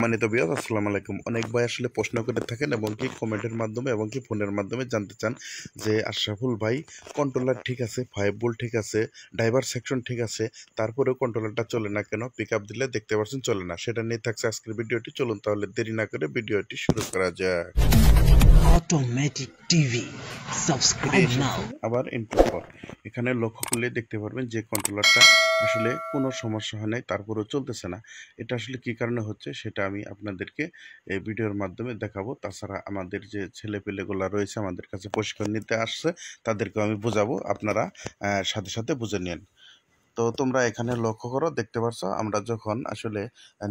সম্মানিত ভিউয়ার্স, আসসালামু আলাইকুম। অনেক ভাই আসলে প্রশ্ন করে থাকেন এবং কি কমেন্টের মাধ্যমে এবং কি ফোনের মাধ্যমে জানতে চান যে আশরাফুল ভাই, কন্ট্রোলার ঠিক আছে, 5 ভোল্ট ঠিক আছে, ড্রাইভার সেকশন ঠিক আছে, তারপরেও কন্ট্রোলারটা চলে না কেন? পিক আপ দিলে দেখতে পাচ্ছেন চলে না। সেটা নিয়ে থাকছে আজকের ভিডিওটি। চলুন তাহলে দেরি না করে ভিডিওটি শুরু করা যাক। Automatic TV. Subscribe now. আবার ইনপুট পর এখানে লক্ষ্য করলে দেখতে পারবেন যে কন্ট্রোলারটা আসলে কোনো সমস্যা হয় নাই, তারপরেও চলতেছে না। এটা আসলে কি কারণে হচ্ছে সেটা আমি আপনাদেরকে এই ভিডিওর মাধ্যমে দেখাবো। তাছাড়া আমাদের যে ছেলেপেলেগুলা রয়েছে আমাদের কাছে প্রশিক্ষণ নিতে আসছে, তাদেরকেও আমি বোঝাবো, আপনারা সাথে সাথে বুঝে নিন। তো তোমরা এখানে লক্ষ্য করো, দেখতে পাচ্ছ আমরা যখন আসলে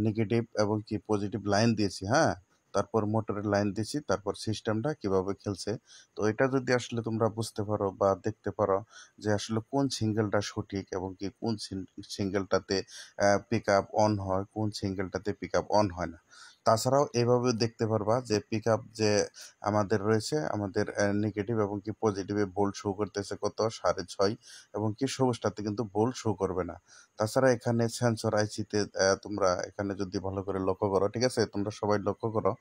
নেগেটিভ এবং কি পজিটিভ লাইন দিয়েছি, হ্যাঁ, তারপর মোটরের লাইন দিয়েছি, তারপর সিস্টেমটা কিভাবে খেলছে। তো এটা যদি আসলে তোমরা বুঝতে পারো বা দেখতে পারো যে আসলে কোন সিঙ্গেলটা সঠিক এবং কি কোন সিঙ্গেলটাতে পিক আপ অন হয়, কোন সিঙ্গেলটাতে পিক আপ অন হয় না। তাছাড়াও এভাবে দেখতে পারবা যে পিক আপ যে আমাদের রয়েছে, আমাদের নেগেটিভ এবং কি পজিটিভে ভোল্ট শো করতেছে কত 6.5, এবং কি সবুজটাতে কিন্তু ভোল্ট শো করবে না। তাছাড়া এখানে সেন্সর আইসিতে তোমরা এখানে যদি ভালো করে লক্ষ্য করো, ঠিক আছে, তোমরা সবাই লক্ষ্য করো,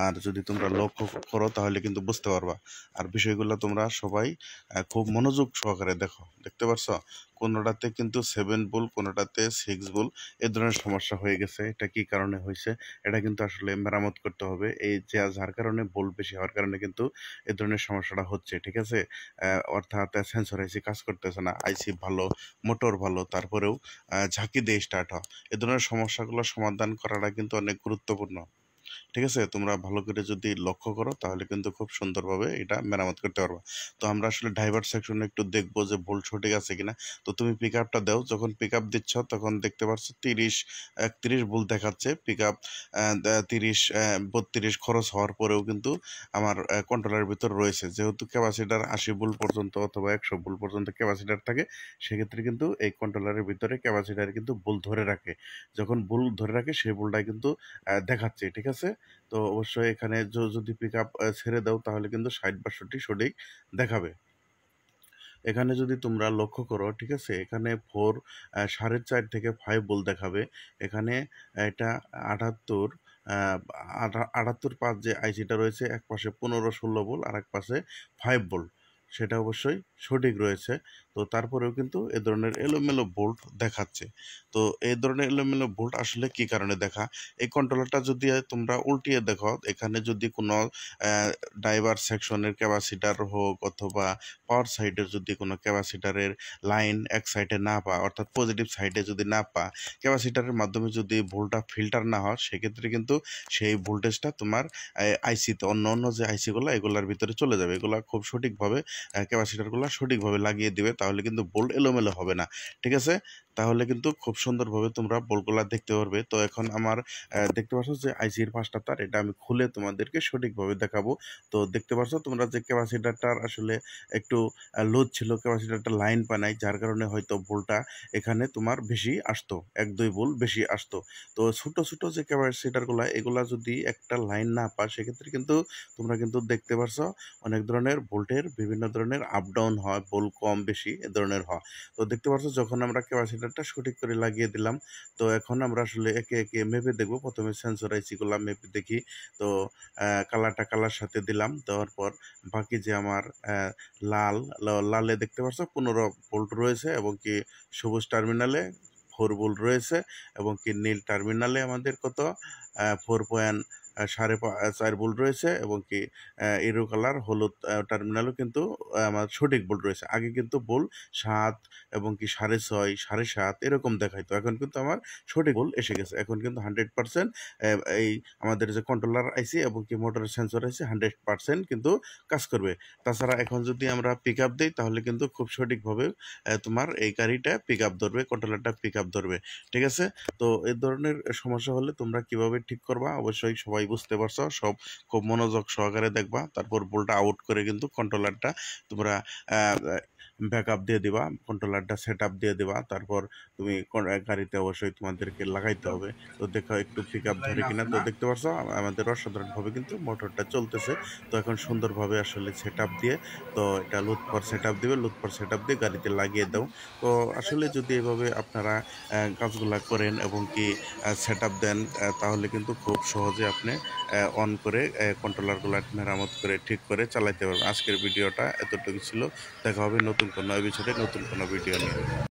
আর যদি তোমরা লক্ষ্য করো তাহলে কিন্তু বুঝতে পারবা। আর বিষয়গুলো তোমরা সবাই খুব মনোযোগ সহকারে দেখো, দেখতে পাচ্ছ কোনোটাতে কিন্তু 7 ভোল্ট, কোনোটাতে 6 ভোল্ট, এই ধরনের সমস্যা হয়ে গেছে। এটা কি কারণে হয়েছে এটা কিন্তু আসলে মেরামত করতে হবে। এই যে যার কারণে ভোল্ট বেশি হওয়ার কারণে কিন্তু এই ধরনের সমস্যাটা হচ্ছে, ঠিক আছে। অর্থাৎ সেন্সর আইসি কাজ করতেছে না, আইসি ভালো, মোটর ভালো, তারপরেও ঝাঁকি দিয়ে স্টার্ট হয়। এ ধরনের সমস্যাগুলো সমাধান করাটা কিন্তু অনেক গুরুত্বপূর্ণ, ঠিক আছে। তোমরা ভালো করে যদি লক্ষ্য করো তাহলে কিন্তু খুব সুন্দরভাবে এটা মেরামত করতে পারবা। তো আমরা আসলে ড্রাইভার সেকশনে একটু দেখবো যে ভোল্ট সঠিক আছে কিনা। তো তুমি পিক আপটা দাও, যখন পিক আপ দিচ্ছ তখন দেখতে পাচ্ছ 31 ভোল্ট দেখাচ্ছে। পিক আপ 32 খরচ হওয়ার পরেও কিন্তু আমার কন্ট্রোলারের ভিতর রয়েছে। যেহেতু ক্যাপাসিটার 80 ভোল্ট পর্যন্ত অথবা 100 ভোল্ট পর্যন্ত ক্যাপাসিটার থাকে, সেক্ষেত্রে কিন্তু এই কন্ট্রোলারের ভিতরে ক্যাপাসিটার কিন্তু ভোল্ট ধরে রাখে। যখন ভোল্ট ধরে রাখে সেই ভোল্টটাই কিন্তু দেখাচ্ছে, ঠিক আছে। তো অবশ্যই এখানে যদি পিক আপ ছেড়ে দাও তাহলে কিন্তু 60-62 সঠিক দেখাবে। এখানে যদি তোমরা লক্ষ্য করো, ঠিক আছে, এখানে 4.5 থেকে 5 ভোল্ট দেখাবে। এখানে এটা 78.5 যে আইসিটা রয়েছে, এক পাশে 15-16 ভোল্ট আর এক পাশে 5 ভোল্ট, সেটা অবশ্যই সঠিক রয়েছে। তো তারপরেও কিন্তু এ ধরনের এলোমেলো ভোল্ট দেখাচ্ছে। তো এই ধরনের এলোমেলো ভোল্ট আসলে কি কারণে দেখা? এই কন্ট্রোলারটা যদি তোমরা উল্টিয়ে দেখো, এখানে যদি কোনো ড্রাইভার সেকশনের ক্যাপাসিটার হোক অথবা পাওয়ার সাইডের যদি কোনো ক্যাপাসিটারের লাইন এক সাইডে না পায়, অর্থাৎ পজিটিভ সাইডে যদি না পায়, ক্যাপাসিটারের মাধ্যমে যদি ভোল্টটা ফিল্টার না হয়, সেক্ষেত্রে কিন্তু সেই ভোল্টেজটা তোমার আইসিতে, অন্য যে আইসিগুলো এগুলোর ভিতরে চলে যাবে। এগুলো খুব সঠিকভাবে ক্যাপাসিটারগুলো সঠিকভাবে লাগিয়ে দিবে, তাহলে কিন্তু ভোল্ট এলোমেলো হবে না, ঠিক আছে। তাহলে কিন্তু খুব সুন্দরভাবে তোমরা ভোল্টগুলো দেখতে পারবে। তো এখন আমার দেখতে পাচ্ছ যে আইসির 5টা তার, এটা আমি খুলে তোমাদেরকে সঠিকভাবে দেখাবো। তো দেখতে পাচ্ছ তোমরা যে ক্যাপাসিটারটার আসলে একটু লোড ছিল, ক্যাপাসিটারটা লাইন পায় নাই, যার কারণে হয়তো ভোল্টটা এখানে তোমার বেশি আসতো, 1-2 ভোল্ট বেশি আসতো। তো ছোট ছোট যে ক্যাপাসিটারগুলো, এগুলা যদি একটা লাইন না পায়, সেক্ষেত্রে কিন্তু তোমরা কিন্তু দেখতে পারছো অনেক ধরনের ভোল্টের বিভিন্ন ধরনের আপ ডাউন হয়, ভোল্ট কম বেশি এ ধরনের হয়। তো দেখতে পাচ্ছ যখন আমরা ক্যাপাসিটারটা সঠিক করে লাগিয়ে দিলাম, তো এখন আমরা আসলে একে একে মেপে দেখবো। প্রথমে সেন্সর আইসিগুলো মেপে দেখি। তো কালার সাথে দিলাম, দেওয়ার পর বাকি যে আমার লালে দেখতে পাচ্ছ 15 ভোল্ট রয়েছে, এবং কি সবুজ টার্মিনালে 4 ভোল্ট রয়েছে, এবং কি নীল টার্মিনালে আমাদের কত 4.4 ভোল্ট রয়েছে, এবং কি ইরো কালার হলুদ টার্মিনালও কিন্তু আমার সঠিক ভোল্ট রয়েছে। আগে কিন্তু ভোল্ট 7 এবং কি 6.5, 7.5 এরকম দেখাইতো, এখন কিন্তু আমার সঠিক ভোল্ট এসে গেছে। এখন কিন্তু 100% এই আমাদের যে কন্ট্রোলার আইসি এবং কি মোটরের সেন্সর আইসি 100% কিন্তু কাজ করবে। তাছাড়া এখন যদি আমরা পিক আপ দিই তাহলে কিন্তু খুব সঠিকভাবে তোমার এই গাড়িটা পিক আপ ধরবে, কন্ট্রোলারটা পিক আপ ধরবে, ঠিক আছে। তো এই ধরনের সমস্যা হলে তোমরা কিভাবে ঠিক করবা অবশ্যই সবাই বুঝতে পারছো, সব খুব মনোযোগ সহকারে দেখবা। তারপর বলটা আউট করে কিন্তু কন্ট্রোলারটা তোমরা ব্যাকআপ দিয়ে দিবা, কন্ট্রোলারটা সেট আপ দিয়ে দিবা, তারপর তুমি গাড়িতে অবশ্যই তোমাদেরকে লাগাইতে হবে। তো দেখো একটু পিক আপ ধরে কিনা। তো দেখতে পাচ্ছ আমাদের অসাধারণভাবে কিন্তু মোটরটা চলতেছে। তো এখন সুন্দরভাবে আসলে সেট আপ দিয়ে, তো এটা লুৎ পর সেট আপ দিবে, লুৎ পর সেট আপ দিয়ে গাড়িতে লাগিয়ে দাও। তো আসলে যদি এভাবে আপনারা কাজগুলা করেন এবং কি সেট আপ দেন, তাহলে কিন্তু খুব সহজে আপনি অন করে কন্ট্রোলারগুলো মেরামত করে ঠিক করে চালাইতে পারবেন। আজকের ভিডিওটা এতটুকু ছিল। দেখা হবে নতুন কোনো এপিসোডে নতুন কোনো ভিডিও নিয়ে।